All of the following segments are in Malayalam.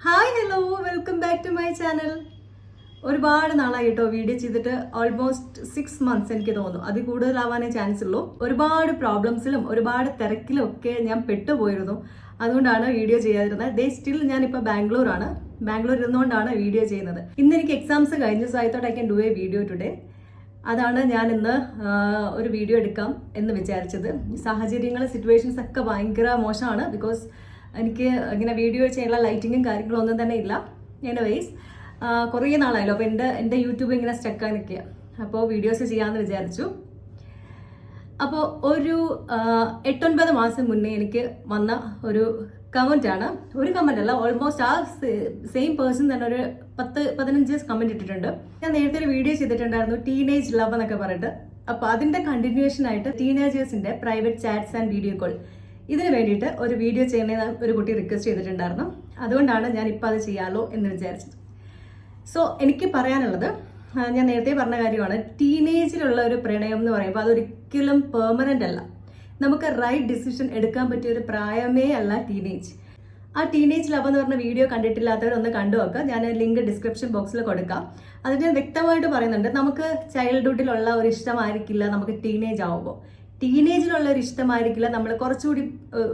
Hi hello welcome back to my channel. ഒരുപാട് നാളായി കേട്ടോ വീഡിയോ ചെയ്തിട്ട്. ഓൾമോസ്റ്റ് 6 months എനിക്ക് തോന്നുന്നു. അതിൽ കൂടുതലാവാനേ ചാൻസ് ഉള്ളൂ. ഒരുപാട് പ്രോബ്ലംസിലും ഒരുപാട് തിരക്കിലും ഒക്കെ ഞാൻ പെട്ടുപോയിരുന്നു. അതുകൊണ്ടാണ് വീഡിയോ ചെയ്യാതിരുന്നത്. സ്റ്റിൽ ഞാനിപ്പോൾ ബാംഗ്ലൂരാണ്. ബാംഗ്ലൂർ ഇരുന്നുകൊണ്ടാണ് വീഡിയോ ചെയ്യുന്നത്. ഇന്ന് എനിക്ക് എക്സാംസ് കഴിഞ്ഞു. So I thought I can do A video today. അതാണ് ഞാൻ ഇന്ന് ഒരു വീഡിയോ എടുക്കാം എന്ന് വിചാരിച്ചത്. സാഹചര്യങ്ങൾ സിറ്റുവേഷൻസ് ഒക്കെ ഭയങ്കര മോശമാണ്. ബിക്കോസ് എനിക്ക് ഇങ്ങനെ വീഡിയോ ചെയ്യാനുള്ള ലൈറ്റിങ്ങും കാര്യങ്ങളും ഒന്നും തന്നെ ഇല്ല. എനിവേയ്സ് കുറേ നാളായല്ലോ. അപ്പോൾ എൻ്റെ യൂട്യൂബ് ഇങ്ങനെ സ്റ്റക്കായി നിൽക്കുക. അപ്പോൾ വീഡിയോസ് ചെയ്യാമെന്ന് വിചാരിച്ചു. അപ്പോൾ ഒരു 8-9 മാസം മുന്നേ എനിക്ക് വന്ന ഒരു കമൻ്റ് ആണ്. ഒരു കമൻ്റ് അല്ല, ഓൾമോസ്റ്റ് ആ സെയിം പേഴ്സൺ തന്നെ ഒരു 10-15 കമൻറ്റ് ഇട്ടിട്ടുണ്ട്. ഞാൻ നേരത്തെ ഒരു വീഡിയോ ചെയ്തിട്ടുണ്ടായിരുന്നു, ടീനേജ് ലവ് എന്നൊക്കെ പറഞ്ഞിട്ട്. അപ്പോൾ അതിൻ്റെ കണ്ടിന്യൂഷൻ ആയിട്ട് ടീനേജേഴ്സിൻ്റെ private chats and video call, ഇതിന് വേണ്ടിയിട്ട് ഒരു വീഡിയോ ചെയ്യണമെന്ന് ഒരു കുട്ടി റിക്വസ്റ്റ് ചെയ്തിട്ടുണ്ടായിരുന്നു. അതുകൊണ്ടാണ് ഞാൻ ഇപ്പോൾ അത് ചെയ്യാമല്ലോ എന്ന് വിചാരിച്ചത്. സോ എനിക്ക് പറയാനുള്ളത്, ഞാൻ നേരത്തെ പറഞ്ഞ കാര്യമാണ്, ടീനേജിലുള്ള ഒരു പ്രണയം എന്ന് പറയുമ്പോൾ അതൊരിക്കലും പെർമനൻ്റ് അല്ല. നമുക്ക് റൈറ്റ് ഡിസിഷൻ എടുക്കാൻ പറ്റിയ ഒരു പ്രായമേ അല്ല ടീനേജ്. ആ ടീനേജ് ലവ് എന്ന് പറഞ്ഞ വീഡിയോ കണ്ടിട്ടില്ലാത്തവരൊന്ന് കണ്ടു നോക്കുക. ഞാൻ ലിങ്ക് ഡിസ്ക്രിപ്ഷൻ ബോക്സിൽ കൊടുക്കാം. അതിൽ ഞാൻ വ്യക്തമായിട്ട് പറയുന്നുണ്ട്, നമുക്ക് ചൈൽഡ്ഹുഡിലുള്ള ഒരു ഇഷ്ടമായിരിക്കില്ല നമുക്ക് ടീനേജ് ആവുമ്പോൾ. ടീനേജിലുള്ള ഒരു ഇഷ്ടമായിരിക്കില്ല നമ്മൾ കുറച്ചുകൂടി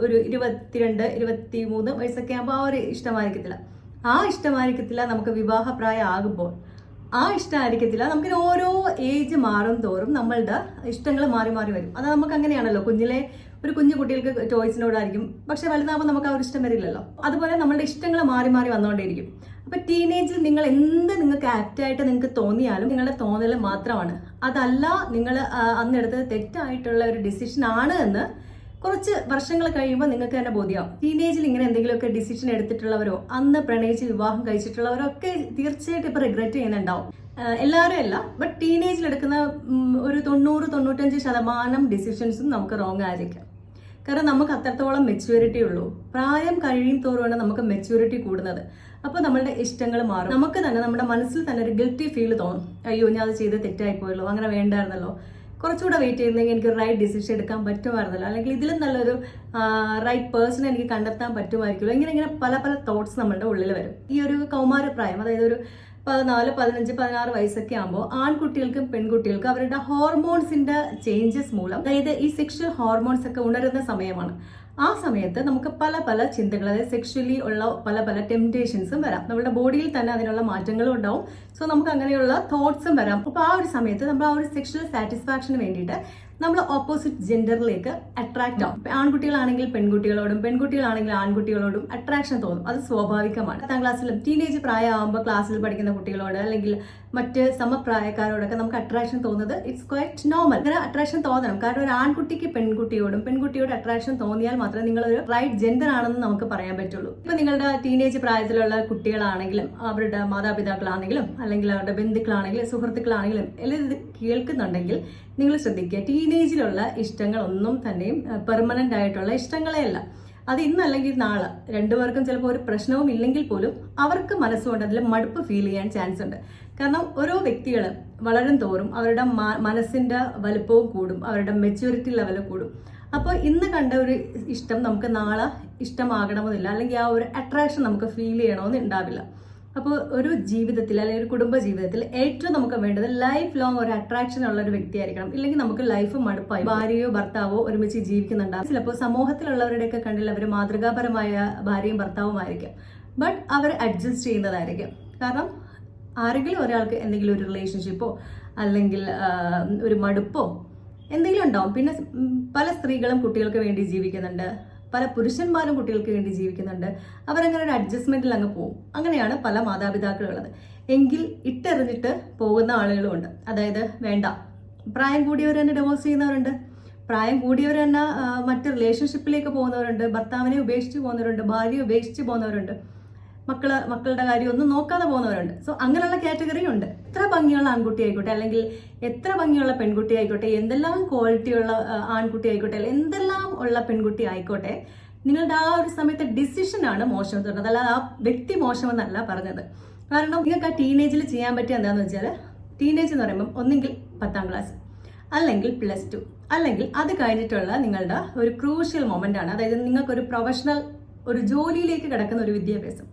ഒരു 22-23 വയസ്സൊക്കെ ആകുമ്പോൾ ആ ഒരു ഇഷ്ടമായിരിക്കത്തില്ല. ആ ഇഷ്ടമായിരിക്കത്തില്ല നമുക്ക് വിവാഹപ്രായം ആകുമ്പോൾ. ആ ഇഷ്ടമായിരിക്കത്തില്ല നമുക്ക് ഓരോ ഏജ് മാറും തോറും നമ്മളുടെ ഇഷ്ടങ്ങൾ മാറി മാറി വരും. അത് നമുക്ക് അങ്ങനെയാണല്ലോ. ഒരു കുഞ്ഞു കുട്ടികൾക്ക് ടോയ്സിനോടായിരിക്കും, പക്ഷെ വലുതാകുമ്പോൾ നമുക്ക് ആ ഒരു ഇഷ്ടം വരില്ലല്ലോ. അതുപോലെ നമ്മളുടെ ഇഷ്ടങ്ങൾ മാറി മാറി വന്നുകൊണ്ടേയിരിക്കും. അപ്പൊ ടീനേജിൽ നിങ്ങൾ നിങ്ങൾക്ക് ആപ്റ്റായിട്ട് നിങ്ങൾക്ക് തോന്നിയാലും നിങ്ങളുടെ തോന്നൽ മാത്രമാണ്. അതല്ല നിങ്ങൾ അന്നെടുത്തത് തെറ്റായിട്ടുള്ള ഒരു ഡിസിഷൻ ആണ് എന്ന് കുറച്ച് വർഷങ്ങൾ കഴിയുമ്പോൾ നിങ്ങൾക്ക് തന്നെ ബോധ്യമാവും. ടീനേജിൽ ഇങ്ങനെ എന്തെങ്കിലുമൊക്കെ ഡിസിഷൻ എടുത്തിട്ടുള്ളവരോ അന്ന് പ്രണയിച്ച് വിവാഹം കഴിച്ചിട്ടുള്ളവരോ ഒക്കെ തീർച്ചയായിട്ടും ഇപ്പൊ റിഗ്രറ്റ് ചെയ്യുന്നുണ്ടാവും. എല്ലാവരും അല്ല, ബട്ട് ടീനേജിൽ എടുക്കുന്ന ഒരു 90-95% ഡിസിഷൻസും നമുക്ക് റോങ് ആയിരിക്കാം. കാരണം നമുക്ക് അത്രത്തോളം മെച്യൂരിറ്റി ഉള്ളൂ. പ്രായം കഴിയും തോറുമാണ് നമുക്ക് മെച്യൂരിറ്റി കൂടുന്നത്. അപ്പോൾ നമ്മളുടെ ഇഷ്ടങ്ങൾ മാറും. നമുക്ക് തന്നെ നമ്മുടെ മനസ്സിൽ തന്നെ ഒരു ഗിൽറ്റി ഫീൽ തോന്നും. അയ്യോ, ഞാൻ അത് ചെയ്ത് തെറ്റായിപ്പോയല്ലോ, അങ്ങനെ വേണ്ടായിരുന്നല്ലോ, കുറച്ചുകൂടെ വെയിറ്റ് ചെയ്യുന്നെങ്കിൽ എനിക്ക് റൈറ്റ് ഡിസിഷൻ എടുക്കാൻ പറ്റുമായിരുന്നല്ലോ, അല്ലെങ്കിൽ ഇതിലും നല്ലൊരു റൈറ്റ് പേഴ്സൺ എനിക്ക് കണ്ടെത്താൻ പറ്റുമായിരിക്കുമല്ലോ. ഇങ്ങനെ പല തോട്ട്സ് നമ്മളുടെ ഉള്ളിൽ വരും. ഈ ഒരു കൗമാരപ്രായം, അതായത് ഒരു 14, 15, 16 വയസ്സൊക്കെ ആകുമ്പോൾ ആൺകുട്ടികൾക്കും പെൺകുട്ടികൾക്കും അവരുടെ ഹോർമോൺസിന്റെ ചേഞ്ചസ് മൂലം, അതായത് ഈ സെക്ഷൽ ഹോർമോൺസ് ഒക്കെ ഉണരുന്ന സമയമാണ്. ആ സമയത്ത് നമുക്ക് പല ചിന്തകൾ, അതായത് സെക്ഷലി ഉള്ള പല ടെംപ്റ്റേഷൻസും വരാം. നമ്മുടെ ബോഡിയിൽ തന്നെ അതിനുള്ള മാറ്റങ്ങളും ഉണ്ടാവും. സോ നമുക്ക് അങ്ങനെയുള്ള തോട്ട്സും വരാം. അപ്പോൾ ആ ഒരു സമയത്ത് നമ്മൾ ആ ഒരു സെക്ഷൽ സാറ്റിസ്ഫാക്ഷന് വേണ്ടിയിട്ട് നമ്മൾ ഓപ്പോസിറ്റ് ജെൻഡറിലേക്ക് അട്രാക്ട് ആവും. ആൺകുട്ടികളാണെങ്കിൽ പെൺകുട്ടികളോടും പെൺകുട്ടികളാണെങ്കിൽ ആൺകുട്ടികളോടും അട്രാക്ഷൻ തോന്നും. അത് സ്വാഭാവികമാണ്. 10ാം ക്ലാസ്സിലും ടീനേജ് പ്രായമാകുമ്പോൾ ക്ലാസ്സിൽ പഠിക്കുന്ന കുട്ടികളോട് അല്ലെങ്കിൽ മറ്റ് സമപ്രായക്കാരോടൊക്കെ നമുക്ക് അട്രാക്ഷൻ തോന്നുന്നത് ഇറ്റ്സ് ക്വൈറ്റ് നോർമൽ. അങ്ങനെ അട്രാക്ഷൻ തോന്നണം. കാരണം ഒരു ആൺകുട്ടിക്ക് പെൺകുട്ടിയോടും പെൺകുട്ടിയോട് അട്രാക്ഷൻ തോന്നിയാൽ മാത്രമേ നിങ്ങളൊരു റൈറ്റ് ജെൻഡർ ആണെന്ന് നമുക്ക് പറയാൻ പറ്റുള്ളൂ. ഇപ്പൊ നിങ്ങളുടെ ടീനേജ് പ്രായത്തിലുള്ള കുട്ടികളാണെങ്കിലും അവരുടെ മാതാപിതാക്കളാണെങ്കിലും അല്ലെങ്കിൽ അവരുടെ ബന്ധുക്കളാണെങ്കിലും സുഹൃത്തുക്കളാണെങ്കിലും എല്ലാം ഇത് കേൾക്കുന്നുണ്ടെങ്കിൽ നിങ്ങൾ ശ്രദ്ധിക്കുക, ടീനേജിലുള്ള ഇഷ്ടങ്ങളൊന്നും തന്നെയും പെർമനന്റ് ആയിട്ടുള്ള ഇഷ്ടങ്ങളേ അല്ല. അത് ഇന്നല്ലെങ്കിൽ നാളെ രണ്ടുപേർക്കും ചിലപ്പോൾ ഒരു പ്രശ്നവും ഇല്ലെങ്കിൽ പോലും അവർക്ക് മനസ്സുകൊണ്ട് അതിൽ മടുപ്പ് ഫീൽ ചെയ്യാൻ ചാൻസ് ഉണ്ട്. കാരണം ഓരോ വ്യക്തികൾ വളരും തോറും അവരുടെ മനസ്സിന്റെ വലുപ്പവും കൂടും, അവരുടെ മെച്യൂരിറ്റി ലെവൽ കൂടും. അപ്പോൾ ഇന്ന് കണ്ട ഒരു ഇഷ്ടം നമുക്ക് നാളെ ഇഷ്ടമാകണമെന്നില്ല, അല്ലെങ്കിൽ ആ ഒരു അട്രാക്ഷൻ നമുക്ക് ഫീൽ ചെയ്യണമെന്ന് ഉണ്ടാവില്ല. അപ്പോൾ ഒരു ജീവിതത്തിൽ അല്ലെങ്കിൽ ഒരു കുടുംബ ജീവിതത്തിൽ ഏറ്റവും നമുക്ക് വേണ്ടത് ലൈഫ് ലോങ് ഒരു അട്രാക്ഷൻ ഉള്ള ഒരു വ്യക്തിയായിരിക്കണം. ഇല്ലെങ്കിൽ നമുക്ക് ലൈഫ് മടുപ്പായി. ഭാര്യയോ ഭർത്താവോ ഒരുമിച്ച് ജീവിക്കുന്നുണ്ടാവും. ചിലപ്പോൾ സമൂഹത്തിലുള്ളവരുടെയൊക്കെ കണ്ടില്ല അവർ മാതൃകാപരമായ ഭാര്യയും ഭർത്താവുമായിരിക്കും, ബട്ട് അവർ അഡ്ജസ്റ്റ് ചെയ്യുന്നതായിരിക്കും. കാരണം ആരെങ്കിലും ഒരാൾക്ക് എന്തെങ്കിലും ഒരു റിലേഷൻഷിപ്പോ അല്ലെങ്കിൽ ഒരു മടുപ്പോ എന്തെങ്കിലും ഉണ്ടാവും. പിന്നെ പല സ്ത്രീകളും കുട്ടികൾക്ക് വേണ്ടി ജീവിക്കുന്നുണ്ട്, പല പുരുഷന്മാരും കുട്ടികൾക്ക് വേണ്ടി ജീവിക്കുന്നുണ്ട്. അവരങ്ങനെ ഒരു അഡ്ജസ്റ്റ്മെന്റിൽ അങ്ങ് പോകും. അങ്ങനെയാണ് പല മാതാപിതാക്കളുള്ളത്. എങ്കിൽ ഇട്ടെറിഞ്ഞിട്ട് പോകുന്ന ആളുകളുമുണ്ട്. അതായത് വേണ്ട, പ്രായം കൂടിയവർ തന്നെ ഡിവോഴ്സ് ചെയ്യുന്നവരുണ്ട്, പ്രായം കൂടിയവർ തന്നെ മറ്റ് റിലേഷൻഷിപ്പിലേക്ക് പോകുന്നവരുണ്ട്, ഭർത്താവിനെ ഉപേക്ഷിച്ച് പോകുന്നവരുണ്ട്, ഭാര്യയെ ഉപേക്ഷിച്ച് പോകുന്നവരുണ്ട്, മക്കളുടെ കാര്യം ഒന്നും നോക്കാതെ പോകുന്നവരുണ്ട്. സോ അങ്ങനെയുള്ള കാറ്റഗറി ഉണ്ട്. എത്ര ഭംഗിയുള്ള ആൺകുട്ടി ആയിക്കോട്ടെ അല്ലെങ്കിൽ എത്ര ഭംഗിയുള്ള പെൺകുട്ടി ആയിക്കോട്ടെ, എന്തെല്ലാം ക്വാളിറ്റിയുള്ള ആൺകുട്ടി ആയിക്കോട്ടെ അല്ലെങ്കിൽ എന്തെല്ലാം ഉള്ള പെൺകുട്ടി ആയിക്കോട്ടെ, നിങ്ങളുടെ ആ ഒരു സമയത്തെ ഡിസിഷനാണ് മോശം എന്ന് പറഞ്ഞത്. അല്ലാതെ ആ വ്യക്തി മോശമെന്നല്ല പറഞ്ഞത്. കാരണം നിങ്ങൾക്ക് ആ ടീനേജിൽ ചെയ്യാൻ പറ്റിയ എന്താണെന്ന് വെച്ചാൽ, ടീനേജ് എന്ന് പറയുമ്പോൾ ഒന്നെങ്കിൽ 10ാം ക്ലാസ് അല്ലെങ്കിൽ +2 അല്ലെങ്കിൽ അത് കഴിഞ്ഞിട്ടുള്ള നിങ്ങളുടെ ഒരു ക്രൂഷ്യൽ മൊമെന്റ് ആണ്. അതായത് നിങ്ങൾക്കൊരു പ്രൊഫഷണൽ ഒരു ജോലിയിലേക്ക് കിടക്കുന്ന ഒരു വിദ്യാഭ്യാസം.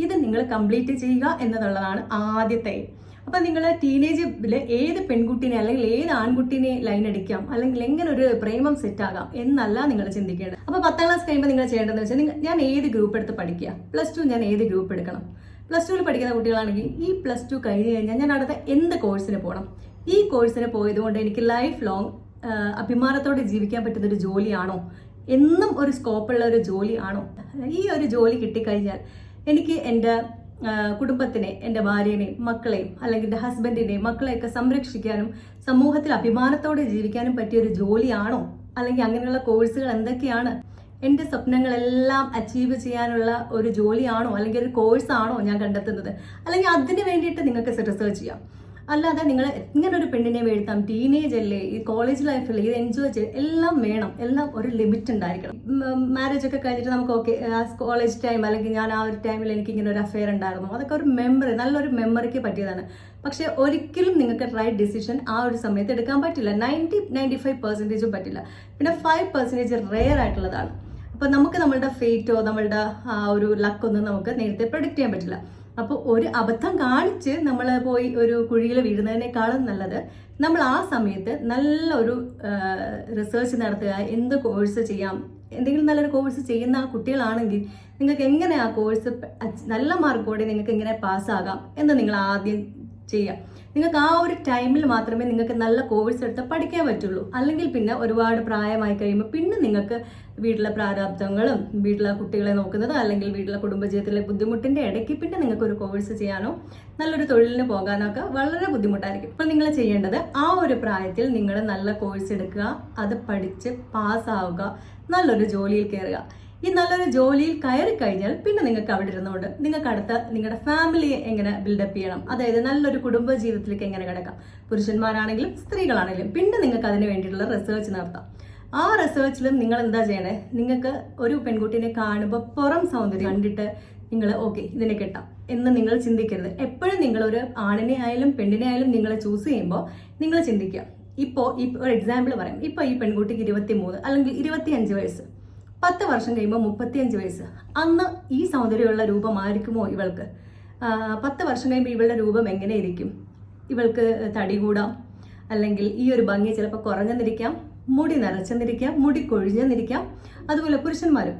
ഇത് നിങ്ങൾ കംപ്ലീറ്റ് ചെയ്യുക എന്നുള്ളതാണ് ആദ്യത്തെ. അപ്പൊ നിങ്ങൾ ടീനേജിൽ ഏത് പെൺകുട്ടീനെ അല്ലെങ്കിൽ ഏത് ആൺകുട്ടീനെ ലൈൻ അടിക്കാം, അല്ലെങ്കിൽ എങ്ങനെ ഒരു പ്രേമം സെറ്റ് ആകാം എന്നല്ല നിങ്ങൾ ചിന്തിക്കേണ്ടത്. അപ്പൊ 10ാം ക്ലാസ് കഴിയുമ്പോൾ നിങ്ങൾ ചെയ്യേണ്ടതെന്ന് വെച്ചാൽ, ഞാൻ ഏത് ഗ്രൂപ്പ് എടുത്ത് പഠിക്കുക, +2 ഞാൻ ഏത് ഗ്രൂപ്പ് എടുക്കണം. +2 പഠിക്കുന്ന കുട്ടികളാണെങ്കിൽ ഈ +2 കഴിഞ്ഞ് കഴിഞ്ഞാൽ ഞാൻ അടുത്ത എന്ത് കോഴ്സിന് പോകണം, ഈ കോഴ്സിന് പോയതുകൊണ്ട് എനിക്ക് ലൈഫ് ലോങ് അഭിമാനത്തോടെ ജീവിക്കാൻ പറ്റുന്ന ഒരു ജോലിയാണോ, എന്നും ഒരു സ്കോപ്പുള്ള ഒരു ജോലിയാണോ, ഈ ഒരു ജോലി കിട്ടിക്കഴിഞ്ഞാൽ എനിക്ക് എൻ്റെ കുടുംബത്തിനെ, എൻ്റെ ഭാര്യനെയും മക്കളെയും അല്ലെങ്കിൽ എൻ്റെ ഹസ്ബൻഡിനെയും മക്കളെയൊക്കെ സംരക്ഷിക്കാനും സമൂഹത്തിൽ അഭിമാനത്തോടെ ജീവിക്കാനും പറ്റിയ ഒരു ജോലിയാണോ, അല്ലെങ്കിൽ അങ്ങനെയുള്ള കോഴ്സുകൾ എന്തൊക്കെയാണ്, എൻ്റെ സ്വപ്നങ്ങളെല്ലാം അച്ചീവ് ചെയ്യാനുള്ള ഒരു ജോലിയാണോ അല്ലെങ്കിൽ ഒരു കോഴ്സാണോ ഞാൻ കണ്ടെത്തുന്നത്, അല്ലെങ്കിൽ അതിന് വേണ്ടിയിട്ട് നിങ്ങൾക്ക് റിസർച്ച് ചെയ്യാം. അല്ലാതെ നിങ്ങൾ ഇങ്ങനെ ഒരു പെണ്ണിനെ വീഴ്ത്താം, ടീനേജ് അല്ലേ, ഈ കോളേജ് ലൈഫിൽ ഇത് എൻജോയ് ചെയ്ത് എല്ലാം വേണം, എല്ലാം ഒരു ലിമിറ്റ് ഉണ്ടായിരിക്കണം. മാരേജ് ഒക്കെ കഴിഞ്ഞിട്ട് നമുക്ക് ഓക്കെ കോളേജ് ടൈം അല്ലെങ്കിൽ ഞാൻ ആ ഒരു ടൈമിൽ എനിക്ക് ഇങ്ങനെ ഒരു അഫെയർ ഉണ്ടായിരുന്നു, അതൊക്കെ ഒരു മെമ്മറി, നല്ലൊരു മെമ്മറിക്ക് പറ്റിയതാണ്. പക്ഷെ ഒരിക്കലും നിങ്ങൾക്ക് റൈറ്റ് ഡിസിഷൻ ആ ഒരു സമയത്ത് എടുക്കാൻ പറ്റില്ല. 95% പറ്റില്ല. പിന്നെ 5% റെയർ ആയിട്ടുള്ളതാണ്. അപ്പൊ നമുക്ക് നമ്മളുടെ ഫേറ്റോ നമ്മളുടെ ഒരു ലക്കൊന്നും നമുക്ക് നേരത്തെ പ്രൊഡിക്റ്റ് ചെയ്യാൻ പറ്റില്ല. അപ്പോൾ ഒരു അബദ്ധം കാണിച്ച് നമ്മൾ പോയി ഒരു കുഴിയിൽ വീഴുന്നതിനേക്കാളും നല്ലത് നമ്മൾ ആ സമയത്ത് നല്ലൊരു റിസർച്ച് നടത്തുക, എന്ത് കോഴ്സ് ചെയ്യാം, എന്തെങ്കിലും നല്ലൊരു കോഴ്സ് ചെയ്യുന്ന ആ കുട്ടികളാണെങ്കിൽ നിങ്ങൾക്ക് എങ്ങനെ ആ കോഴ്സ് നല്ല മാർക്കോടെ നിങ്ങൾക്ക് എങ്ങനെ പാസ്സാകാം എന്ന് നിങ്ങൾ ആദ്യം ചെയ്യുക. നിങ്ങൾക്ക് ആ ഒരു ടൈമിൽ മാത്രമേ നിങ്ങൾക്ക് നല്ല കോഴ്സ് എടുത്ത് പഠിക്കാൻ പറ്റുള്ളൂ. അല്ലെങ്കിൽ പിന്നെ ഒരുപാട് പ്രായമായി കഴിയുമ്പോൾ പിന്നെ നിങ്ങൾക്ക് വീട്ടിലെ പ്രാരാബ്ദങ്ങളും വീട്ടിലെ കുട്ടികളെ നോക്കുന്നത് അല്ലെങ്കിൽ വീട്ടിലെ കുടുംബജീവിതത്തിലെ ബുദ്ധിമുട്ടിൻ്റെ ഇടയ്ക്ക് പിന്നെ നിങ്ങൾക്ക് ഒരു കോഴ്സ് ചെയ്യാനോ നല്ലൊരു തൊഴിലിന് പോകാനോ ഒക്കെ വളരെ ബുദ്ധിമുട്ടായിരിക്കും. അപ്പോൾ നിങ്ങൾ ചെയ്യേണ്ടത് ആ ഒരു പ്രായത്തിൽ നിങ്ങൾ നല്ല കോഴ്സ് എടുക്കുക, അത് പഠിച്ച് പാസ്സാവുക, നല്ലൊരു ജോലിയിൽ കയറുക. ഈ നല്ലൊരു ജോലിയിൽ കയറി കഴിഞ്ഞാൽ പിന്നെ നിങ്ങൾക്ക് അവിടെ ഇരുന്നുകൊണ്ട് നിങ്ങൾക്ക് അടുത്ത നിങ്ങളുടെ ഫാമിലിയെ എങ്ങനെ ബിൽഡപ്പ് ചെയ്യണം, അതായത് നല്ലൊരു കുടുംബ ജീവിതത്തിലേക്ക് എങ്ങനെ കിടക്കാം, പുരുഷന്മാരാണെങ്കിലും സ്ത്രീകളാണെങ്കിലും പിന്നെ നിങ്ങൾക്ക് അതിന് വേണ്ടിയിട്ടുള്ള റിസർച്ച് നടത്താം. ആ റിസർച്ചിലും നിങ്ങൾ എന്താ ചെയ്യണേ, നിങ്ങൾക്ക് ഒരു പെൺകുട്ടീനെ കാണുമ്പോൾ പുറം സൗന്ദര്യം കണ്ടിട്ട് നിങ്ങൾ ഓക്കെ ഇതിനെ കെട്ടാം എന്ന് നിങ്ങൾ ചിന്തിക്കരുത്. എപ്പോഴും നിങ്ങളൊരു ആണിനെ ആയാലും പെണ്ണിനെ ആയാലും നിങ്ങൾ ചൂസ് ചെയ്യുമ്പോൾ നിങ്ങൾ ചിന്തിക്കുക. ഇപ്പോൾ ഒരു എക്സാമ്പിൾ പറയാം. ഇപ്പോൾ ഈ പെൺകുട്ടിക്ക് 23 അല്ലെങ്കിൽ 25 വയസ്സ്, 10 വർഷം കഴിയുമ്പോൾ 35 വയസ്സ്. അന്ന് ഈ സൗന്ദര്യമുള്ള രൂപമായിരിക്കുമോ ഇവൾക്ക്? 10 വർഷം കഴിയുമ്പോൾ ഇവളുടെ രൂപം എങ്ങനെ ഇരിക്കും? ഇവൾക്ക് തടി കൂടാം, അല്ലെങ്കിൽ ഈ ഒരു ഭംഗി ചിലപ്പോൾ കുറഞ്ഞെന്നിരിക്കാം, മുടി നിറച്ചെന്നിരിക്കാം, മുടി കൊഴിഞ്ഞെന്നിരിക്കാം. അതുപോലെ പുരുഷന്മാരും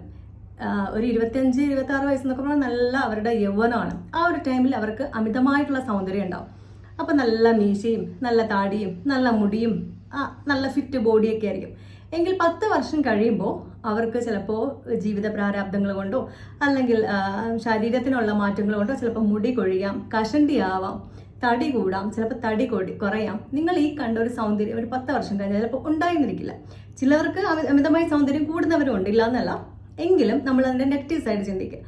ഒരു 25-26 വയസ്സെന്നൊക്കെ പറഞ്ഞാൽ നല്ല അവരുടെ യൗവനമാണ്. ആ ഒരു ടൈമിൽ അവർക്ക് അമിതമായിട്ടുള്ള സൗന്ദര്യം ഉണ്ടാവും. അപ്പം നല്ല മീശയും നല്ല താടിയും നല്ല മുടിയും നല്ല ഫിറ്റ് ബോഡിയൊക്കെ ആയിരിക്കും. എങ്കിൽ 10 വർഷം കഴിയുമ്പോൾ അവർക്ക് ചിലപ്പോൾ ജീവിത പ്രാരാബ്ദങ്ങൾ കൊണ്ടോ അല്ലെങ്കിൽ ശരീരത്തിനുള്ള മാറ്റങ്ങൾ കൊണ്ടോ ചിലപ്പോൾ മുടി കൊഴിയാം, കഷണ്ടിയാവാം, തടി കൂടാം, ചിലപ്പോൾ തടി കുറയാം. നിങ്ങൾ ഈ കണ്ട ഒരു സൗന്ദര്യം ഒരു 10 വർഷം കഴിഞ്ഞാൽ ചിലപ്പോൾ ഉണ്ടായിരുന്നിരിക്കില്ല. ചിലവർക്ക് അമിതമായി സൗന്ദര്യം കൂടുന്നവരും ഉണ്ട്, ഇല്ല എന്നല്ല. എങ്കിലും നമ്മൾ അതിൻ്റെ നെഗറ്റീവ് സൈഡ് ചിന്തിക്കുക.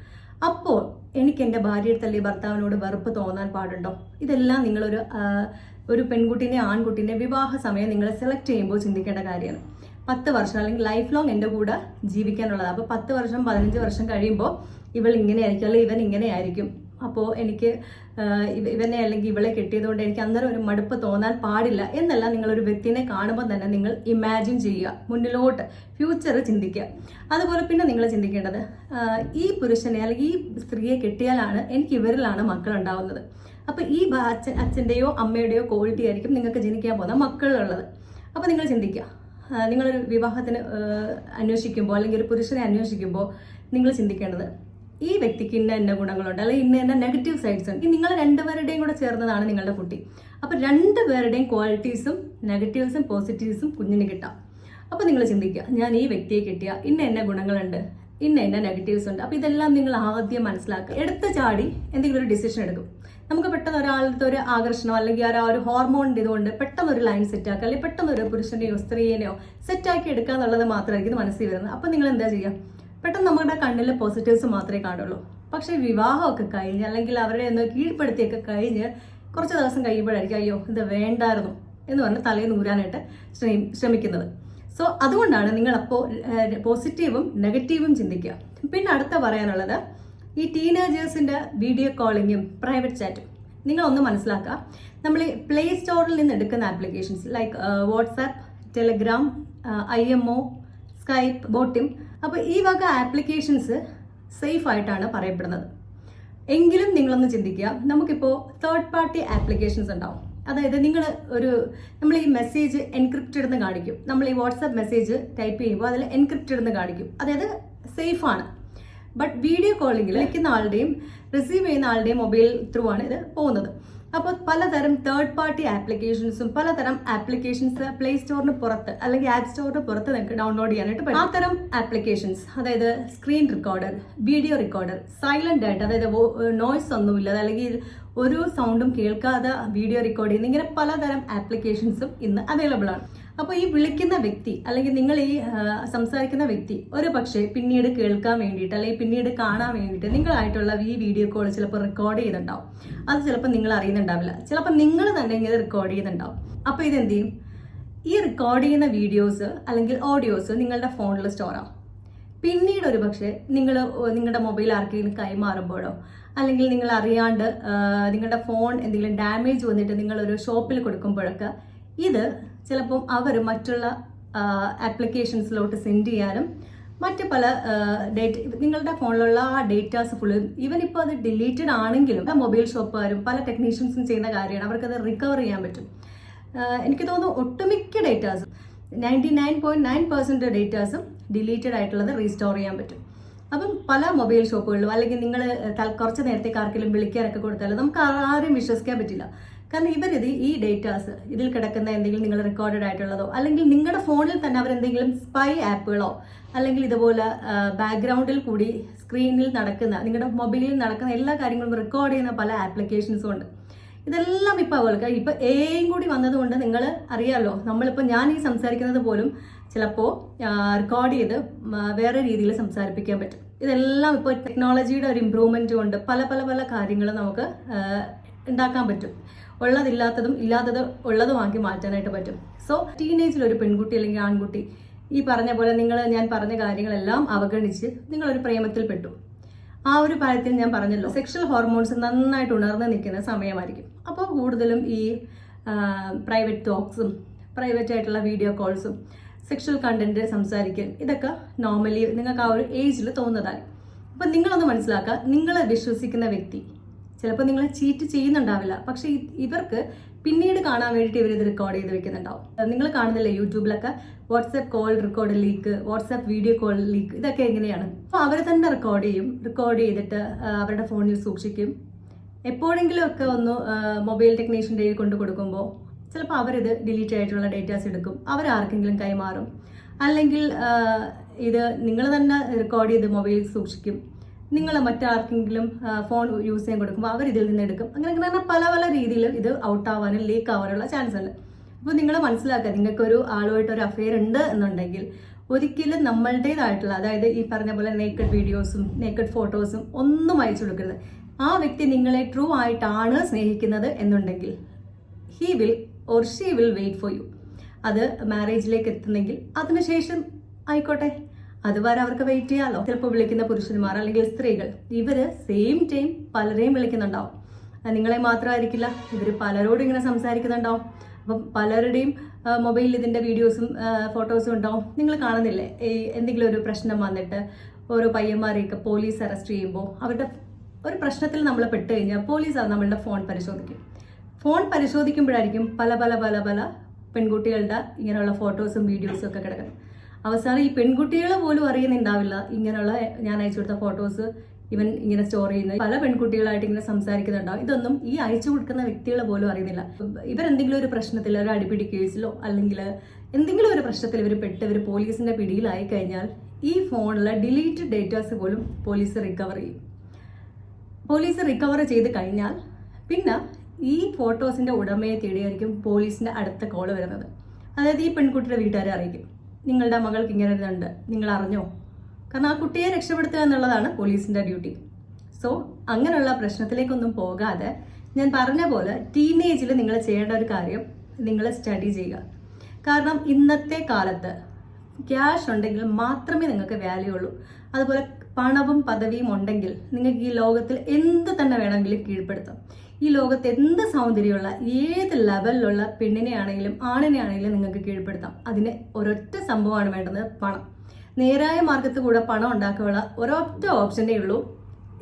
അപ്പോൾ എനിക്ക് എൻ്റെ ഭാര്യയുടെ തല്ലി ഭർത്താവിനോട് വെറുപ്പ് തോന്നാൻ പാടുണ്ടോ? ഇതെല്ലാം ഒരു പെൺകുട്ടീനെ ആൺകുട്ടീനെ വിവാഹ സമയം നിങ്ങൾ സെലക്ട് ചെയ്യുമ്പോൾ ചിന്തിക്കേണ്ട കാര്യമാണ്. 10 വർഷം അല്ലെങ്കിൽ ലൈഫ് ലോങ് എൻ്റെ കൂടെ ജീവിക്കാനുള്ളത്. അപ്പോൾ 10 വർഷം 15 വർഷം കഴിയുമ്പോൾ ഇവൾ ഇങ്ങനെ ആയിരിക്കും അല്ലെങ്കിൽ ഇവൻ ഇങ്ങനെ ആയിരിക്കും. അപ്പോൾ എനിക്ക് ഇവനെ അല്ലെങ്കിൽ ഇവളെ കെട്ടിയതുകൊണ്ട് എനിക്ക് അന്നേരം ഒരു മടുപ്പ് തോന്നാൻ പാടില്ല എന്നല്ല. നിങ്ങളൊരു വ്യക്തിനെ കാണുമ്പോൾ തന്നെ നിങ്ങൾ ഇമാജിൻ ചെയ്യുക, മുന്നിലോട്ട് ഫ്യൂച്ചർ ചിന്തിക്കുക. അതുപോലെ പിന്നെ നിങ്ങൾ ചിന്തിക്കേണ്ടത് ഈ പുരുഷനെ അല്ലെങ്കിൽ ഈ സ്ത്രീയെ കെട്ടിയാലാണ് എനിക്ക് ഇവരിലാണ് മക്കളുണ്ടാവുന്നത്. അപ്പോൾ ഈ അച്ഛൻ്റെയോ അമ്മയുടെയോ ക്വാളിറ്റി ആയിരിക്കും നിങ്ങൾക്ക് ജനിക്കാൻ പോകുന്ന മക്കളുള്ളത്. അപ്പോൾ നിങ്ങൾ ചിന്തിക്കുക, നിങ്ങളൊരു വിവാഹത്തിന് അന്വേഷിക്കുമ്പോൾ അല്ലെങ്കിൽ ഒരു പുരുഷനെ അന്വേഷിക്കുമ്പോൾ നിങ്ങൾ ചിന്തിക്കേണ്ടത് ഈ വ്യക്തിക്ക് ഇന്ന ഗുണങ്ങളുണ്ട് അല്ലെങ്കിൽ ഇന്ന നെഗറ്റീവ് സൈഡ്സ് ഉണ്ട്. നിങ്ങൾ രണ്ടുപേരുടെയും കൂടെ ചേർന്നതാണ് നിങ്ങളുടെ കുട്ടി. അപ്പോൾ രണ്ടുപേരുടെയും ക്വാളിറ്റീസും നെഗറ്റീവ്സും പോസിറ്റീവ്സും കുഞ്ഞിന് കിട്ടാം. അപ്പോൾ നിങ്ങൾ ചിന്തിക്കുക, ഞാൻ ഈ വ്യക്തിയെ കിട്ടിയ ഇന്ന ഗുണങ്ങളുണ്ട്, ഇന്ന നെഗറ്റീവ്സ് ഉണ്ട്. അപ്പോൾ ഇതെല്ലാം നിങ്ങൾ ആദ്യം മനസ്സിലാക്കുക. എടുത്ത് ചാടി എന്തെങ്കിലും ഒരു ഡിസിഷൻ എടുക്കും. നമുക്ക് പെട്ടെന്ന് ഒരാളുടെ ഒരു ആകർഷണം അല്ലെങ്കിൽ ആ ഒരു ഹോർമോണിൻ്റെ ഇതുകൊണ്ട് പെട്ടെന്ന് ഒരു ലൈൻ സെറ്റാക്കുക, അല്ലെങ്കിൽ പെട്ടെന്ന് ഒരു പുരുഷനെയോ സ്ത്രീയെയോ സെറ്റാക്കി എടുക്കുക എന്നുള്ളത് മാത്രമായിരിക്കും മനസ്സിൽ വരുന്നത്. അപ്പോൾ നിങ്ങൾ എന്താ ചെയ്യുക? പെട്ടെന്ന് നമ്മുടെ കണ്ണിൽ പോസിറ്റീവ്സ് മാത്രമേ കാണുള്ളൂ. പക്ഷേ വിവാഹമൊക്കെ കഴിഞ്ഞ് അല്ലെങ്കിൽ അവരെ ഒന്ന് കീഴ്പ്പെടുത്തിയൊക്കെ കഴിഞ്ഞ് കുറച്ച് ദിവസം കഴിയുമ്പോഴായിരിക്കും അയ്യോ ഇത് വേണ്ടായിരുന്നു എന്ന് പറഞ്ഞ് തലയിൽ നൂരാനായിട്ട് ശ്രമിക്കുന്നത്. സോ അതുകൊണ്ടാണ് നിങ്ങളപ്പോൾ പോസിറ്റീവും നെഗറ്റീവും ചിന്തിക്കുക. പിന്നെ അടുത്ത പറയാനുള്ളത് ഈ ടീനേജേഴ്സിൻ്റെ വീഡിയോ കോളിങ്ങും പ്രൈവറ്റ് ചാറ്റും. നിങ്ങളൊന്ന് മനസ്സിലാക്കുക, നമ്മൾ ഈ പ്ലേ സ്റ്റോറിൽ നിന്ന് എടുക്കുന്ന applications like WhatsApp, Telegram, IMO, Skype, Botim. അപ്പോൾ ഈ വക ആപ്ലിക്കേഷൻസ് സേഫ് ആയിട്ടാണ് പറയപ്പെടുന്നത്. എങ്കിലും നിങ്ങളൊന്ന് ചിന്തിക്കുക, നമുക്കിപ്പോൾ തേർഡ് പാർട്ടി ആപ്ലിക്കേഷൻസ് ഉണ്ടാവും. അതായത് നമ്മൾ ഈ മെസ്സേജ് എൻക്രിപ്റ്റഡ് എന്ന് കാണിക്കും. നമ്മൾ ഈ വാട്സാപ്പ് മെസ്സേജ് ടൈപ്പ് ചെയ്യുമ്പോൾ അതിൽ എൻക്രിപ്റ്റഡ് എന്ന് കാണിക്കും. അതായത് സേഫ് ആണ്. ബട്ട് വീഡിയോ കോളിംഗിൽ വിളിക്കുന്ന ആളുടെയും റിസീവ് ചെയ്യുന്ന ആളുടെയും മൊബൈൽ ത്രൂ ആണ് ഇത് പോകുന്നത്. അപ്പോൾ പലതരം തേർഡ് പാർട്ടി ആപ്ലിക്കേഷൻസും പലതരം ആപ്ലിക്കേഷൻസ് പ്ലേ സ്റ്റോറിന് പുറത്ത് അല്ലെങ്കിൽ ആപ്പ് സ്റ്റോറിന് പുറത്ത് നിങ്ങൾക്ക് ഡൗൺലോഡ് ചെയ്യാനായിട്ട് പറ്റും. ആ തരം ആപ്ലിക്കേഷൻസ് അതായത് screen recorder, video recorder, silent ആയിട്ട്, അതായത് നോയ്സ് ഒന്നുമില്ല അല്ലെങ്കിൽ ഒരു സൗണ്ടും കേൾക്കാതെ വീഡിയോ റെക്കോർഡ് ചെയ്യുന്ന ഇങ്ങനെ പലതരം ആപ്ലിക്കേഷൻസും ഇന്ന് അവൈലബിൾ ആണ്. അപ്പോൾ ഈ വിളിക്കുന്ന വ്യക്തി അല്ലെങ്കിൽ നിങ്ങൾ ഈ സംസാരിക്കുന്ന വ്യക്തി ഒരു പക്ഷേ പിന്നീട് കേൾക്കാൻ വേണ്ടിയിട്ട് അല്ലെങ്കിൽ പിന്നീട് കാണാൻ വേണ്ടിയിട്ട് നിങ്ങളായിട്ടുള്ള ഈ വീഡിയോ കോൾ ചിലപ്പോൾ റെക്കോർഡ് ചെയ്യുന്നുണ്ടാവും. അത് ചിലപ്പോൾ നിങ്ങൾ അറിയുന്നുണ്ടാവില്ല, ചിലപ്പോൾ നിങ്ങൾ തന്നെ ഇങ്ങനെ റെക്കോർഡ് ചെയ്യുന്നുണ്ടാവും. അപ്പോൾ ഇതെന്ത് ചെയ്യും? ഈ റെക്കോർഡ് ചെയ്യുന്ന വീഡിയോസ് അല്ലെങ്കിൽ ഓഡിയോസ് നിങ്ങളുടെ ഫോണിൽ സ്റ്റോർ ആവും. പിന്നീട് ഒരു പക്ഷേ നിങ്ങളുടെ മൊബൈൽ ആർക്കെങ്കിലും കൈമാറുമ്പോഴോ അല്ലെങ്കിൽ നിങ്ങൾ അറിയാണ്ട് നിങ്ങളുടെ ഫോൺ എന്തെങ്കിലും ഡാമേജ് വന്നിട്ട് നിങ്ങളൊരു ഷോപ്പിൽ കൊടുക്കുമ്പോഴൊക്കെ ഇത് ചിലപ്പം അവർ മറ്റുള്ള ആപ്ലിക്കേഷൻസിലോട്ട് സെൻഡ് ചെയ്യാനും മറ്റ് പല നിങ്ങളുടെ ഫോണിലുള്ള ആ ഡേറ്റാസ് ഫുള്ള് ഈവൻ ഇപ്പോൾ അത് ഡിലീറ്റഡ് ആണെങ്കിലും മൊബൈൽ ഷോപ്പുകാരും പല ടെക്നീഷ്യൻസും ചെയ്യുന്ന കാര്യമാണ്, അവർക്കത് റിക്കവർ ചെയ്യാൻ പറ്റും. എനിക്ക് തോന്നുന്നു ഒട്ടുമിക്ക ഡേറ്റാസും 99.9% ഡേറ്റാസും ഡിലീറ്റഡ് ആയിട്ടുള്ളത് റീസ്റ്റോർ ചെയ്യാൻ പറ്റും. അപ്പം പല മൊബൈൽ ഷോപ്പുകളിലും അല്ലെങ്കിൽ നിങ്ങൾ കുറച്ച് നേരത്തേക്ക് ആർക്കെങ്കിലും വിളിക്കാനൊക്കെ കൊടുത്താലും നമുക്ക് ആരും വിശ്വസിക്കാൻ പറ്റില്ല. കാരണം ഈ ഡേറ്റാസ് ഇതിൽ കിടക്കുന്ന എന്തെങ്കിലും നിങ്ങൾ റെക്കോർഡഡ് ആയിട്ടുള്ളതോ അല്ലെങ്കിൽ നിങ്ങളുടെ ഫോണിൽ തന്നെ അവരെന്തെങ്കിലും സ്പൈ ആപ്പുകളോ അല്ലെങ്കിൽ ഇതുപോലെ ബാക്ക്ഗ്രൗണ്ടിൽ കൂടി സ്ക്രീനിൽ നടക്കുന്ന നിങ്ങളുടെ മൊബൈലിൽ നടക്കുന്ന എല്ലാ കാര്യങ്ങളും റെക്കോർഡ് ചെയ്യുന്ന പല ആപ്ലിക്കേഷൻസും ഉണ്ട്. ഇതെല്ലാം ഇപ്പോൾ അവർക്ക് ഇപ്പോൾ എയും കൂടി വന്നതുകൊണ്ട് നിങ്ങൾ അറിയാമല്ലോ, നമ്മളിപ്പോൾ ഞാൻ ഈ സംസാരിക്കുന്നത് പോലും ചിലപ്പോൾ റെക്കോർഡ് ചെയ്ത് വേറെ രീതിയിൽ സംസാരിപ്പിക്കാൻ പറ്റും. ഇതെല്ലാം ഇപ്പോൾ ടെക്നോളജിയുടെ ഒരു ഇമ്പ്രൂവ്മെൻറ്റ് കൊണ്ട് പല പല പല കാര്യങ്ങൾ നമുക്ക് ഉണ്ടാക്കാൻ പറ്റും. ഉള്ളതില്ലാത്തതും ഇല്ലാത്തത് ഉള്ളതുമാക്കി മാറ്റാനായിട്ട് പറ്റും. സോ ടീനേജിൽ ഒരു പെൺകുട്ടി അല്ലെങ്കിൽ ആൺകുട്ടി ഈ പറഞ്ഞ പോലെ ഞാൻ പറഞ്ഞ കാര്യങ്ങളെല്ലാം അവഗണിച്ച് നിങ്ങളൊരു പ്രേമത്തിൽ പെട്ടു. ആ ഒരു പ്രായത്തിൽ ഞാൻ പറഞ്ഞല്ലോ സെക്ഷൽ ഹോർമോൺസ് നന്നായിട്ട് ഉണർന്ന് നിൽക്കുന്ന സമയമായിരിക്കും. അപ്പോൾ കൂടുതലും ഈ പ്രൈവറ്റ് ടോക്സും പ്രൈവറ്റ് ആയിട്ടുള്ള വീഡിയോ കോൾസും സെക്ഷൽ കണ്ടന്റ് സംസാരിക്കൽ ഇതൊക്കെ നോർമലി നിങ്ങൾക്ക് ആ ഒരു ഏജിൽ തോന്നുന്നതായി. അപ്പം നിങ്ങളൊന്ന് മനസ്സിലാക്കുക, നിങ്ങളെ വിശ്വസിക്കുന്ന വ്യക്തി ചിലപ്പോൾ നിങ്ങളെ ചീറ്റ് ചെയ്യുന്നുണ്ടാവില്ല, പക്ഷെ ഇവർക്ക് പിന്നീട് കാണാൻ വേണ്ടിയിട്ട് ഇവരിത് റെക്കോർഡ് ചെയ്ത് വെക്കുന്നുണ്ടാവും. നിങ്ങൾ കാണുന്നില്ലേ യൂട്യൂബിലൊക്കെ WhatsApp call record leak, WhatsApp video call leak, ഇതൊക്കെ എങ്ങനെയാണ്? അപ്പോൾ അവർ തന്നെ റെക്കോർഡ് ചെയ്തിട്ട് അവരുടെ ഫോണിൽ സൂക്ഷിക്കും. എപ്പോഴെങ്കിലും ഒക്കെ ഒന്ന് മൊബൈൽ ടെക്നീഷ്യൻ്റെ കയ്യിൽ കൊണ്ട് കൊടുക്കുമ്പോൾ ചിലപ്പോൾ അവരിത് ഡിലീറ്റ് ആയിട്ടുള്ള ഡേറ്റാസ് എടുക്കും, അവരാർക്കെങ്കിലും കൈമാറും. അല്ലെങ്കിൽ ഇത് നിങ്ങൾ തന്നെ റെക്കോർഡ് ചെയ്ത് മൊബൈലിൽ സൂക്ഷിക്കും. നിങ്ങൾ മറ്റാർക്കെങ്കിലും ഫോൺ യൂസ് ചെയ്യാൻ കൊടുക്കുമ്പോൾ അവർ ഇതിൽ നിന്ന് എടുക്കും. അങ്ങനെ പല പല രീതിയിൽ ഇത് ഔട്ട് ആവാനും ലീക്ക് ആവാനുള്ള ചാൻസ് ഉണ്ട്. അപ്പോൾ നിങ്ങൾ മനസ്സിലാക്കുക, നിങ്ങൾക്കൊരു ആളുമായിട്ടൊരു അഫെയർ ഉണ്ട് എന്നുണ്ടെങ്കിൽ ഒരിക്കലും നമ്മളുടേതായിട്ടുള്ള, അതായത് ഈ പറഞ്ഞ പോലെ നേക്കഡ് വീഡിയോസും നേക്കഡ് ഫോട്ടോസും ഒന്നും അയച്ചു കൊടുക്കരുത്. ആ വ്യക്തി നിങ്ങളെ ട്രൂ ആയിട്ടാണ് സ്നേഹിക്കുന്നത് എന്നുണ്ടെങ്കിൽ he will or she will wait for you. അത് മാരേജിലേക്ക് എത്തുന്നെങ്കിൽ അതിനുശേഷം ആയിക്കോട്ടെ, അതുവരെ അവർക്ക് വെയിറ്റ് ചെയ്യാമല്ലോ. ചിലപ്പോൾ വിളിക്കുന്ന പുരുഷന്മാർ അല്ലെങ്കിൽ സ്ത്രീകൾ ഇവർ സെയിം ടൈം പലരെയും വിളിക്കുന്നുണ്ടാവും. നിങ്ങളെ മാത്രമായിരിക്കില്ല, ഇവർ പലരോടും ഇങ്ങനെ സംസാരിക്കുന്നുണ്ടാവും. അപ്പം പലരുടെയും മൊബൈലിൽ ഇതിൻ്റെ വീഡിയോസും ഫോട്ടോസും ഉണ്ടാവും. നിങ്ങൾ കാണുന്നില്ലേ, ഈ എന്തെങ്കിലും ഒരു പ്രശ്നം വന്നിട്ട് ഓരോ പയ്യന്മാരെയൊക്കെ പോലീസ് അറസ്റ്റ് ചെയ്യുമ്പോൾ അവരുടെ ഒരു പ്രശ്നത്തിൽ നമ്മൾ പെട്ട് കഴിഞ്ഞാൽ പോലീസ് നമ്മളുടെ ഫോൺ പരിശോധിക്കും. ഫോൺ പരിശോധിക്കുമ്പോഴായിരിക്കും പല പല പല പല പെൺകുട്ടികളുടെ ഇങ്ങനെയുള്ള ഫോട്ടോസും വീഡിയോസും ഒക്കെ കിടക്കുന്നത്. അവസാനം ഈ പെൺകുട്ടികൾ പോലും അറിയുന്നുണ്ടാവില്ല ഇങ്ങനെയുള്ള ഞാൻ അയച്ചു കൊടുത്ത ഫോട്ടോസ് ഇവൻ ഇങ്ങനെ സ്റ്റോർ ചെയ്യുന്നത്. പല പെൺകുട്ടികളായിട്ട് ഇങ്ങനെ സംസാരിക്കുന്നുണ്ടാവും. ഇതൊന്നും ഈ അയച്ചു കൊടുക്കുന്ന വ്യക്തികൾ പോലും അറിയുന്നില്ല. ഇവരെന്തെങ്കിലും ഒരു പ്രശ്നത്തിൽ, ഒരു അടിപിടി കേസിലോ അല്ലെങ്കിൽ എന്തെങ്കിലും ഒരു പ്രശ്നത്തിൽ ഇവർ പോലീസിന്റെ പിടിയിലായി കഴിഞ്ഞാൽ ഈ ഫോണിലെ ഡിലീറ്റഡ് ഡേറ്റാസ് പോലും പോലീസ് റിക്കവർ ചെയ്യും. പോലീസ് റിക്കവർ ചെയ്ത് കഴിഞ്ഞാൽ പിന്നെ ഈ ഫോട്ടോസിന്റെ ഉടമയെ തേടിയായിരിക്കും പോലീസിന്റെ അടുത്ത കോള് വരുന്നത്. അതായത് ഈ പെൺകുട്ടിയുടെ വീട്ടുകാരെ അറിയിക്കും, നിങ്ങളുടെ മകൾക്ക് ഇങ്ങനെ ഇതുണ്ട്, നിങ്ങൾ അറിഞ്ഞോ? കാരണം ആ കുട്ടിയെ രക്ഷപ്പെടുത്തുക എന്നുള്ളതാണ് പോലീസിന്റെ ഡ്യൂട്ടി. സോ അങ്ങനെയുള്ള പ്രശ്നത്തിലേക്കൊന്നും പോകാതെ ഞാൻ പറഞ്ഞ പോലെ ടീനേജിൽ നിങ്ങൾ ചെയ്യേണ്ട ഒരു കാര്യം, നിങ്ങൾ സ്റ്റഡി ചെയ്യുക. കാരണം ഇന്നത്തെ കാലത്ത് ക്യാഷ് ഉണ്ടെങ്കിൽ മാത്രമേ നിങ്ങൾക്ക് വാല്യൂ ഉള്ളൂ. അതുപോലെ പണവും പദവിയും ഉണ്ടെങ്കിൽ നിങ്ങൾക്ക് ഈ ലോകത്തിൽ എന്ത് തന്നെ വേണമെങ്കിലും കീഴ്പ്പെടുത്താം. ഈ ലോകത്ത് എന്ത് സൗന്ദര്യമുള്ള ഏത് ലെവലിലുള്ള പെണ്ണിനെ ആണെങ്കിലും ആണിനെ ആണെങ്കിലും നിങ്ങൾക്ക് കീഴ്പ്പെടുത്താം. അതിന് ഒരൊറ്റ സംഭവമാണ് വേണ്ടത്, പണം. നേരായ മാർഗത്തിൽ കൂടെ പണം ഉണ്ടാക്കാനുള്ള ഒരൊറ്റ ഓപ്ഷനേ ഉള്ളൂ,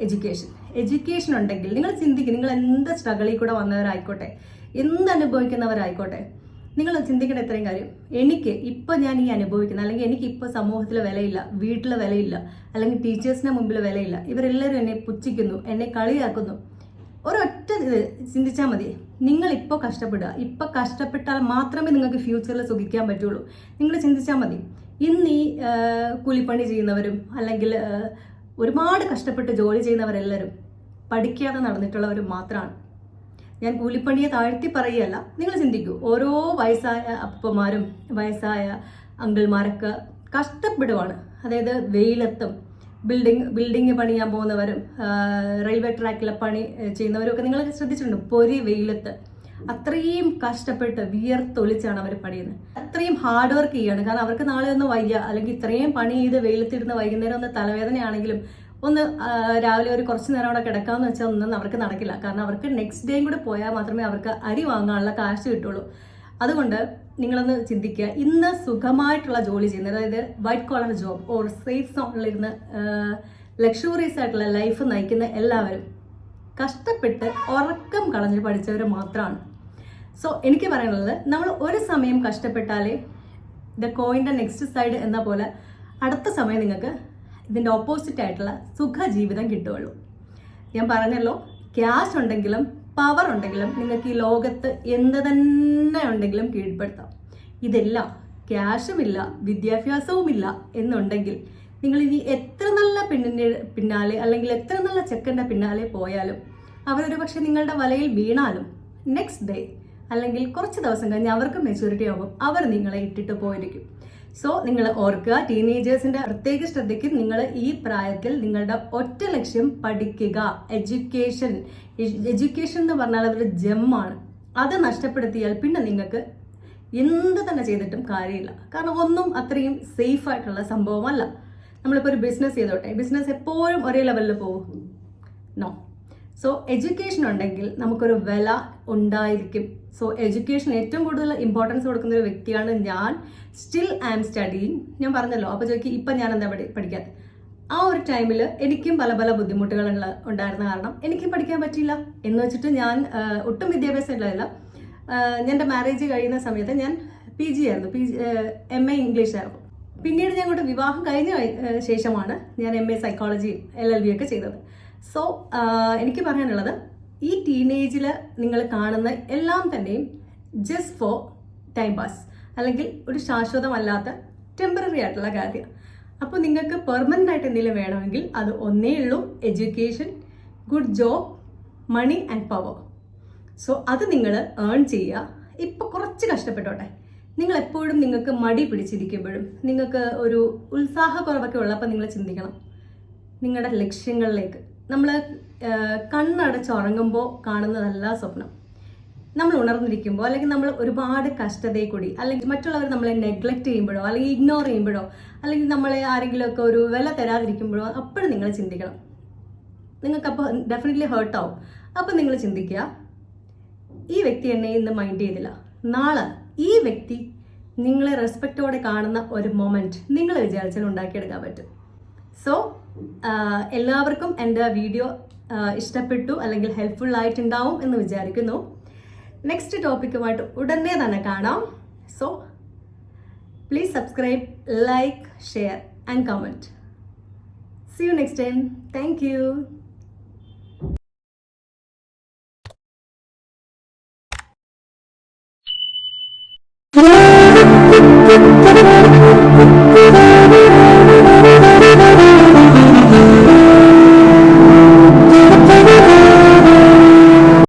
എഡ്യൂക്കേഷൻ. എഡ്യൂക്കേഷൻ ഉണ്ടെങ്കിൽ നിങ്ങൾ ചിന്തിക്കും, നിങ്ങൾ എന്ത് സ്ട്രഗിളിൽ കൂടെ വന്നവരായിക്കോട്ടെ, എന്ത് അനുഭവിക്കുന്നവരായിക്കോട്ടെ, നിങ്ങൾ ചിന്തിക്കേണ്ട ഇത്രയും കാര്യം. എനിക്ക് ഇപ്പം ഞാൻ ഈ അനുഭവിക്കുന്ന, അല്ലെങ്കിൽ എനിക്ക് ഇപ്പോൾ സമൂഹത്തിൽ വിലയില്ല, വീട്ടിൽ വിലയില്ല, അല്ലെങ്കിൽ ടീച്ചേഴ്സിന് മുമ്പിൽ വിലയില്ല, ഇവരെല്ലാവരും എന്നെ പുച്ഛിക്കുന്നു, എന്നെ കളിയാക്കുന്നു. ഒരൊറ്റ ഇത് ചിന്തിച്ചാൽ മതി. നിങ്ങൾ ഇപ്പോൾ കഷ്ടപ്പെടുക, ഇപ്പം കഷ്ടപ്പെട്ടാൽ മാത്രമേ നിങ്ങൾക്ക് ഫ്യൂച്ചറിൽ സുഖിക്കാൻ പറ്റുള്ളൂ. നിങ്ങൾ ചിന്തിച്ചാൽ മതി. ഇന്ന് ഈ കൂലിപ്പണി ചെയ്യുന്നവരും അല്ലെങ്കിൽ ഒരുപാട് കഷ്ടപ്പെട്ട് ജോലി ചെയ്യുന്നവരെല്ലാവരും പഠിക്കാതെ നടന്നിട്ടുള്ളവരും മാത്രമാണ്. ഞാൻ കൂലിപ്പണിയെ താഴ്ത്തി പറയുകയല്ല. നിങ്ങൾ ചിന്തിക്കൂ, ഓരോ വയസ്സായ അപ്പന്മാരും വയസ്സായ അങ്കിൾമാരൊക്കെ കഷ്ടപ്പെടുവാണ്. അതായത് വെയിലത്തും ബിൽഡിങ് പണിയാൻ പോകുന്നവരും റെയിൽവേ ട്രാക്കിലെ പണി ചെയ്യുന്നവരും ഒക്കെ നിങ്ങൾ ശ്രദ്ധിച്ചിട്ടുണ്ട്. പൊരി വെയിലത്ത് അത്രയും കഷ്ടപ്പെട്ട് വിയർത്തൊലിച്ചാണ് അവർ പണിയുന്നത്. അത്രയും ഹാർഡ് വർക്ക് ചെയ്യാണ്. കാരണം അവർക്ക് നാളെ ഒന്ന് വയ്യ, അല്ലെങ്കിൽ ഇത്രയും പണി ചെയ്ത് വെയിലത്തിരുന്ന് വൈകുന്നേരം ഒന്ന് തലവേദനയാണെങ്കിലും ഒന്ന് രാവിലെ ഒരു കുറച്ച് നേരം അവിടെ കിടക്കാമെന്ന് വെച്ചാൽ ഒന്നും അവർക്ക് നടക്കില്ല. കാരണം അവർക്ക് നെക്സ്റ്റ് ഡേയും കൂടെ പോയാൽ മാത്രമേ അവർക്ക് അരി വാങ്ങാനുള്ള കാശ് കിട്ടുള്ളൂ. അതുകൊണ്ട് നിങ്ങളൊന്ന് ചിന്തിക്കുക, ഇന്ന് സുഖമായിട്ടുള്ള ജോലി ചെയ്യുന്നത്, അതായത് white collar job or safe സോണിലിരുന്ന് ലക്ഷറീസ് ആയിട്ടുള്ള ലൈഫ് നയിക്കുന്ന എല്ലാവരും കഷ്ടപ്പെട്ട് ഉറക്കം കളഞ്ഞ് പഠിച്ചവർ മാത്രമാണ്. സോ എനിക്ക് പറയാനുള്ളത്, നമ്മൾ ഒരു സമയം കഷ്ടപ്പെട്ടാലേ ദ കോയിൻ്റെ നെക്സ്റ്റ് സൈഡ് എന്ന പോലെ അടുത്ത സമയം നിങ്ങൾക്ക് ഇതിൻ്റെ ഓപ്പോസിറ്റ് ആയിട്ടുള്ള സുഖജീവിതം കിട്ടുകയുള്ളൂ. ഞാൻ പറഞ്ഞല്ലോ, ക്യാഷ് ഉണ്ടെങ്കിലും പവർ ഉണ്ടെങ്കിലും നിങ്ങൾക്ക് ഈ ലോകത്ത് എന്ത് തന്നെ ഉണ്ടെങ്കിലും കീഴ്പ്പെടുത്താം. ഇതെല്ലാം ക്യാഷുമില്ല, വിദ്യാഭ്യാസവുമില്ല എന്നുണ്ടെങ്കിൽ നിങ്ങൾ ഇനി എത്ര നല്ല പെണ്ണിൻ്റെ പിന്നാലെ അല്ലെങ്കിൽ എത്ര നല്ല ചെക്കൻ്റെ പിന്നാലെ പോയാലും അവരൊരു പക്ഷെ നിങ്ങളുടെ വലയിൽ വീണാലും നെക്സ്റ്റ് ഡേ അല്ലെങ്കിൽ കുറച്ച് ദിവസം കഴിഞ്ഞ് അവർക്ക് മെച്യൂരിറ്റി ആകുമ്പോൾ അവർ നിങ്ങളെ ഇട്ടിട്ട് പോയിരിക്കും. സോ നിങ്ങൾ ഓർക്കുക, ടീനേജേഴ്സിൻ്റെ പ്രത്യേക ശ്രദ്ധയ്ക്ക് നിങ്ങൾ ഈ പ്രായത്തിൽ നിങ്ങളുടെ ഒറ്റ ലക്ഷ്യം പഠിക്കുക. എഡ്യൂക്കേഷൻ എന്ന് പറഞ്ഞാൽ അതൊരു ജെമ്മാണ്. അത് നഷ്ടപ്പെടുത്തിയാൽ പിന്നെ നിങ്ങൾക്ക് എന്ത് തന്നെ ചെയ്തിട്ടും കാര്യമില്ല. കാരണം ഒന്നും അത്രയും സേഫ് ആയിട്ടുള്ള സംഭവമല്ല. നമ്മളിപ്പോൾ ഒരു ബിസിനസ് ചെയ്തോട്ടെ, ബിസിനസ് എപ്പോഴും ഒരേ ലെവലിൽ പോകും? നോ. സോ എഡ്യൂക്കേഷൻ ഉണ്ടെങ്കിൽ നമുക്കൊരു വില ഉണ്ടായിരിക്കും. സോ എഡ്യൂക്കേഷൻ ഏറ്റവും കൂടുതൽ ഇമ്പോർട്ടൻസ് കൊടുക്കുന്ന ഒരു വ്യക്തിയാണ് ഞാൻ. Still I am studying. ഞാൻ പറഞ്ഞല്ലോ, അപ്പോൾ ചോദിക്കും ഇപ്പം ഞാൻ എന്താ പഠിക്കാത്ത? ആ ഒരു ടൈമിൽ എനിക്കും പല പല ബുദ്ധിമുട്ടുകൾ ഉണ്ടായിരുന്ന കാരണം എനിക്കും പഠിക്കാൻ പറ്റിയില്ല. എന്ന് വെച്ചിട്ട് ഞാൻ ഒട്ടും വിദ്യാഭ്യാസം ഇല്ലാതില്ല. എൻ്റെ മാരേജ് കഴിയുന്ന സമയത്ത് ഞാൻ PG ആയിരുന്നു, MA ഇംഗ്ലീഷ് ആയിരുന്നു. പിന്നീട് ഞങ്ങളുടെ വിവാഹം കഴിഞ്ഞ ശേഷമാണ് ഞാൻ MA സൈക്കോളജിയും LLB ഒക്കെ ചെയ്തത്. സോ എനിക്ക് പറയാനുള്ളത്, ഈ ടീനേജിൽ നിങ്ങൾ കാണുന്ന എല്ലാം തന്നെയും ജസ്റ്റ് ഫോർ ടൈം പാസ്, അല്ലെങ്കിൽ ഒരു ശാശ്വതമല്ലാത്ത ടെമ്പററി ആയിട്ടുള്ള കാര്യം. അപ്പോൾ നിങ്ങൾക്ക് പെർമനൻ്റ് ആയിട്ട് എന്തെങ്കിലും വേണമെങ്കിൽ അത് ഒന്നേ ഉള്ളൂ: education, good job, money and power. So അത് നിങ്ങൾ ഏൺ ചെയ്യുക. ഇപ്പോൾ കുറച്ച് കഷ്ടപ്പെട്ടോട്ടെ. നിങ്ങൾ എപ്പോഴും നിങ്ങൾക്ക് മടി പിടിച്ചിരിക്കുമ്പോഴും നിങ്ങൾക്ക് ഒരു ഉത്സാഹക്കുറവൊക്കെ ഉള്ളപ്പോൾ നിങ്ങൾ ചിന്തിക്കണം നിങ്ങളുടെ ലക്ഷ്യങ്ങളിലേക്ക്. നമ്മൾ കണ്ണടച്ചുറങ്ങുമ്പോൾ കാണുന്നതല്ല സ്വപ്നം. നമ്മൾ ഉണർന്നിരിക്കുമ്പോൾ, അല്ലെങ്കിൽ നമ്മൾ ഒരുപാട് കഷ്ടതയെ കൂടി, അല്ലെങ്കിൽ മറ്റുള്ളവർ നമ്മളെ നെഗ്ലക്റ്റ് ചെയ്യുമ്പോഴോ അല്ലെങ്കിൽ ഇഗ്നോർ ചെയ്യുമ്പോഴോ, അല്ലെങ്കിൽ നമ്മളെ ആരെങ്കിലുമൊക്കെ ഒരു വില തരാതിരിക്കുമ്പോഴോ അപ്പോഴും നിങ്ങൾ ചിന്തിക്കണം. നിങ്ങൾക്കപ്പോൾ ഡെഫിനറ്റ്ലി ഹേർട്ടാവും. അപ്പോൾ നിങ്ങൾ ചിന്തിക്കുക, ഈ വ്യക്തി എന്നെ ഇന്ന് മൈൻഡ് ചെയ്തില്ല, നാളെ ഈ വ്യക്തി നിങ്ങളെ റെസ്പെക്റ്റോടെ കാണുന്ന ഒരു മൊമെൻറ്റ് നിങ്ങൾ വിചാരിച്ചാൽ ഉണ്ടാക്കിയെടുക്കാൻ പറ്റും. സോ എല്ലാവർക്കും എൻ്റെ വീഡിയോ ഇഷ്ടപ്പെട്ടു അല്ലെങ്കിൽ ഹെൽപ്ഫുൾ ആയിട്ടുണ്ടാവും എന്ന് വിചാരിക്കുന്നു. നെക്സ്റ്റ് ടോപ്പിക്കുമായിട്ട് ഉടനെ തന്നെ കാണാം. So please subscribe, like, share and comment. See you next time. Thank you.